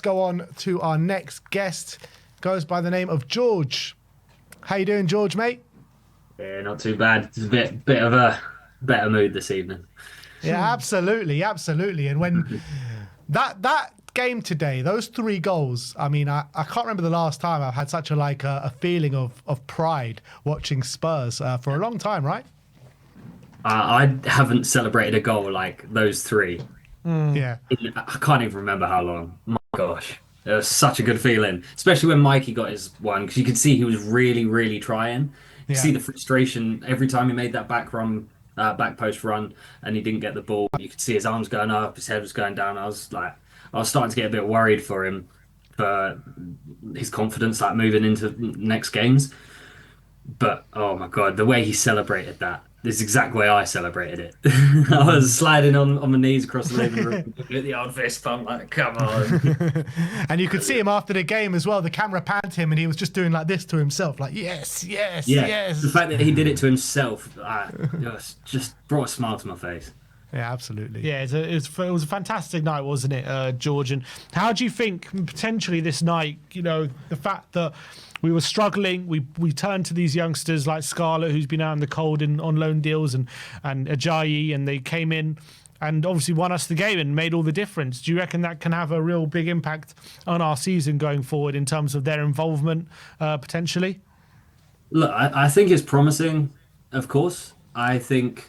go on to our next guest. Goes by the name of George. How you doing, George, mate? Yeah, not too bad. It's a bit of a better mood this evening. Yeah, absolutely, absolutely. And when that game today, those 3 goals, I mean, I can't remember the last time I've had such a feeling of pride watching Spurs for a long time, right? I haven't celebrated a goal like those three. Yeah. I can't even remember how long. My gosh, it was such a good feeling, especially when Mikey got his one, because you could see he was really, really trying. You could Yeah. see the frustration every time he made that back post run, and he didn't get the ball. You could see his arms going up, his head was going down. I was starting to get a bit worried for him, for his confidence, like moving into next games. But oh my God, the way he celebrated that is the exact way I celebrated it. I was sliding on my knees across the living room, looking at the old fist pump, like, come on. And you could see him after the game as well. The camera panned him and he was just doing like this to himself, like, yes, yes, Yeah, the yes. fact that he did it to himself just brought a smile to my face. Yeah, absolutely. Yeah, it was a fantastic night, wasn't it, George? And how do you think potentially this night, the fact that we were struggling, we turned to these youngsters like Scarlett, who's been out in the cold on loan deals, and Ajayi, and they came in and obviously won us the game and made all the difference. Do you reckon that can have a real big impact on our season going forward in terms of their involvement potentially? Look, I think it's promising, of course. I think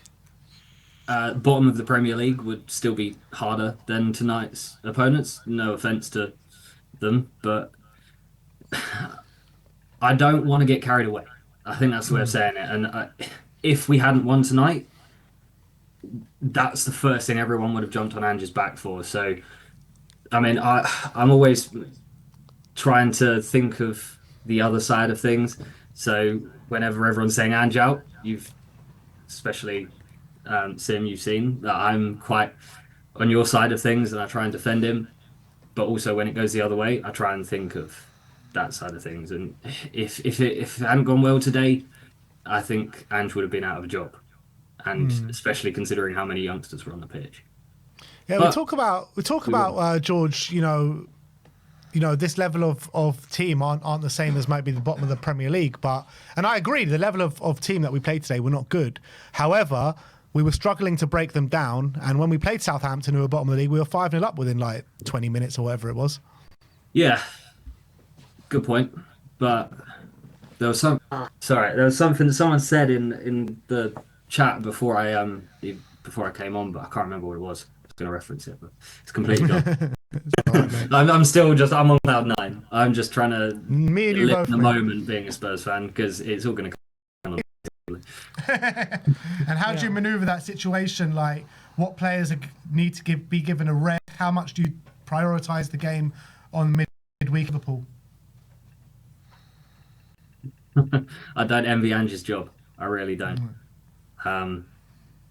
bottom of the Premier League would still be harder than tonight's opponents. No offense to them, but I don't want to get carried away. I think that's the way of saying it. And if we hadn't won tonight, that's the first thing everyone would have jumped on Ange's back for. So, I mean, I'm always trying to think of the other side of things. So whenever everyone's saying Ange out, especially Sim, you've seen that I'm quite on your side of things, and I try and defend him. But also when it goes the other way, I try and think of that side of things. And if it hadn't gone well today, I think Ange would have been out of a job, and especially considering how many youngsters were on the pitch. Yeah, But we talk about George. This level of team aren't the same as might be the bottom of the Premier League. And I agree, the level of team that we played today were not good. However, we were struggling to break them down. And when we played Southampton, who were bottom of the league, we were 5-0 up within like 20 minutes or whatever it was. yeah, good point. But there was something that someone said in the chat before I came on, but I can't remember what it was. I was going to reference it, but it's completely gone. I'm on cloud 9. I'm just trying to Me and you live both, in the mate. moment being a Spurs fan, because it's all going to come on. And how do you maneuver that situation? Like, what players need to be given a rest? How much do you prioritise the game on midweek Liverpool? I don't envy Ange's job. I really don't.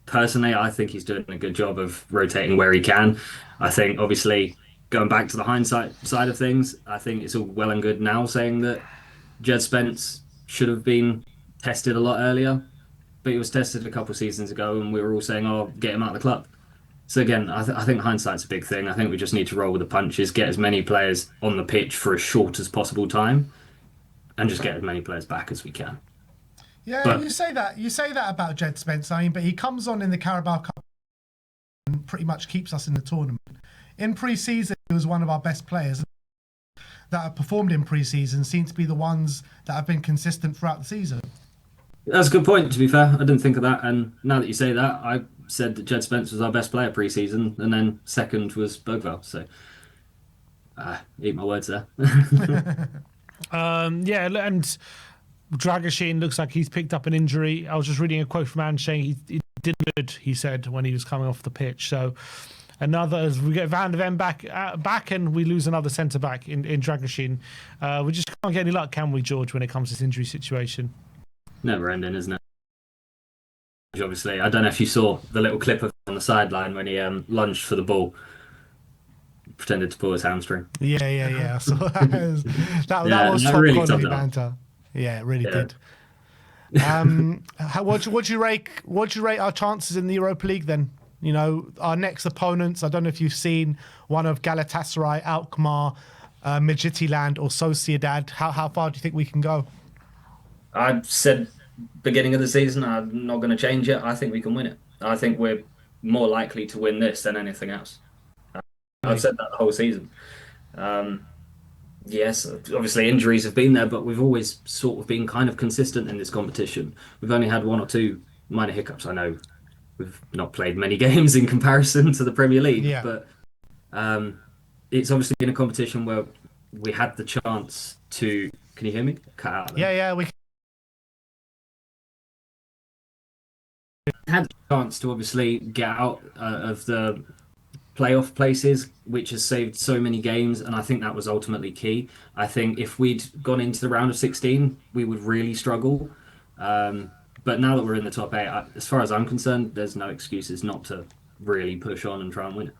Personally, I think he's doing a good job of rotating where he can. I think, obviously, going back to the hindsight side of things, I think it's all well and good now saying that Jed Spence should have been tested a lot earlier, but he was tested a couple of seasons ago, and we were all saying, "Oh, get him out of the club." So again, I think hindsight's a big thing. I think we just need to roll with the punches, get as many players on the pitch for as short as possible time, and just get as many players back as we can. Yeah, But you say that about Jed Spence. I mean, but he comes on in the Carabao Cup and pretty much keeps us in the tournament. In pre-season, he was one of our best players that have performed in pre-season. Seem to be the ones that have been consistent throughout the season. that's a good point, to be fair. I didn't think of that. And now that you say that, I said that Jed Spence was our best player pre-season, and then second was Bogville. So, eat my words there. Yeah, and Dragashin looks like he's picked up an injury. I was just reading a quote from Ange saying he did good, he said, when he was coming off the pitch. So as we get Van de Ven back and we lose another centre-back in Dragashin. We just can't get any luck, can we, George, when it comes to this injury situation? Never ending, isn't it? Obviously, I don't know if you saw the little clip of him on the sideline when he lunged for the ball, pretended to pull his hamstring. Yeah. So that was Yeah, top really quality topped it up. banter. Yeah, it really Yeah. did. What do you rate our chances in the Europa League then? You know, our next opponents, I don't know if you've seen one of Galatasaray, Alkmaar, Midtjylland or Sociedad. How far do you think we can go? I said beginning of the season, I'm not going to change it. I think we can win it. I think we're more likely to win this than anything else. I've said that the whole season. Yes, obviously injuries have been there, but we've always sort of been kind of consistent in this competition. We've only had one or two minor hiccups. I know we've not played many games in comparison to the Premier League, Yeah. but it's obviously been a competition where we had the chance to. Can you hear me? Cut out. There. Yeah, we Had the chance to obviously get out of the playoff places, which has saved so many games, and I think that was ultimately key. I think if we'd gone into the round of 16, we would really struggle. But now that we're in the top eight, as far as I'm concerned, there's no excuses not to really push on and try and win it.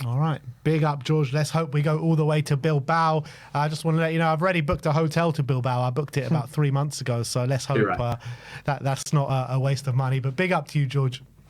All right. Big up, George. Let's hope we go all the way to Bilbao. I just want to let you know, I've already booked a hotel to Bilbao. I booked it about 3 months ago. So let's hope Right. that's not a waste of money. But big up to you, George.